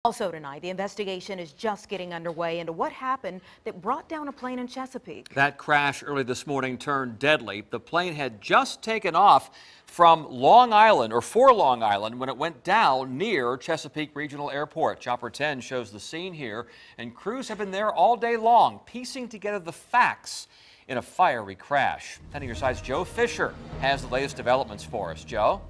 Also tonight, the investigation is just getting underway into what happened that brought down a plane in Chesapeake. That crash early this morning turned deadly. The plane had just taken off from Long Island, or for Long Island, when it went down near Chesapeake Regional Airport. Chopper 10 shows the scene here, and crews have been there all day long, piecing together the facts in a fiery crash. 10 on your side's Joe Fisher has the latest developments for us. Joe?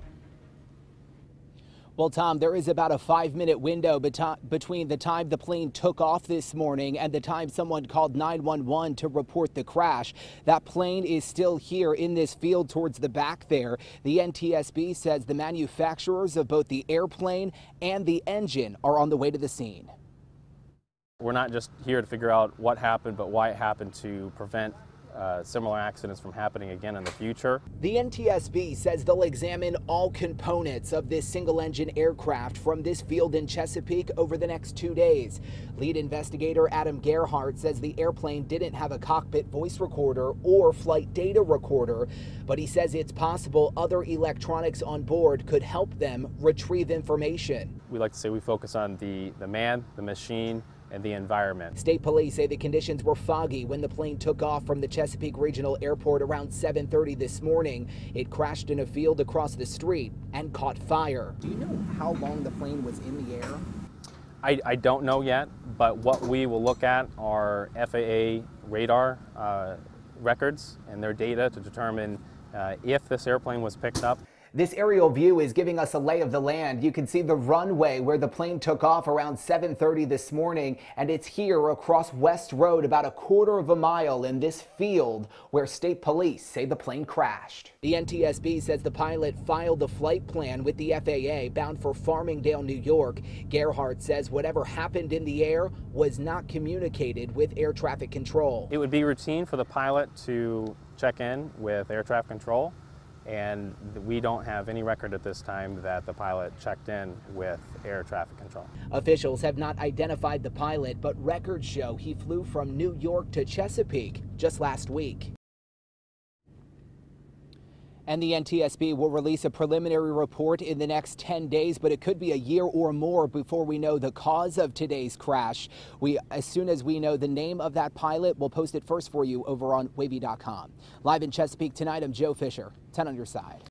Well, Tom, there is about a 5-minute window between the time the plane took off this morning and the time someone called 911 to report the crash. That plane is still here in this field towards the back there. The NTSB says the manufacturers of both the airplane and the engine are on the way to the scene. We're not just here to figure out what happened, but why it happened to prevent similar accidents from happening again in the future. The NTSB says they'll examine all components of this single-engine aircraft from this field in Chesapeake over the next 2 days. Lead investigator Adam Gerhardt says the airplane didn't have a cockpit voice recorder or flight data recorder, but he says it's possible other electronics on board could help them retrieve information. We like to say we focus on the man, the machine, and the environment. State police say the conditions were foggy when the plane took off from the Chesapeake Regional Airport around 7:30 this morning. It crashed in a field across the street and caught fire. Do you know how long the plane was in the air? I don't know yet, but what we will look at are FAA radar records and their data to determine if this airplane was picked up. This aerial view is giving us a lay of the land. You can see the runway where the plane took off around 7:30 this morning, and it's here across West Road about a quarter of a mile in this field where state police say the plane crashed. The NTSB says the pilot filed a flight plan with the FAA bound for Farmingdale, New York. Gerhardt says whatever happened in the air was not communicated with air traffic control. It would be routine for the pilot to check in with air traffic control, and we don't have any record at this time that the pilot checked in with air traffic control. Officials have not identified the pilot, but records show he flew from New York to Chesapeake just last week. And the NTSB will release a preliminary report in the next 10 days, but it could be a year or more before we know the cause of today's crash. As soon as we know the name of that pilot, we'll post it first for you over on wavy.com. Live in Chesapeake tonight, I'm Joe Fisher, 10 on your side.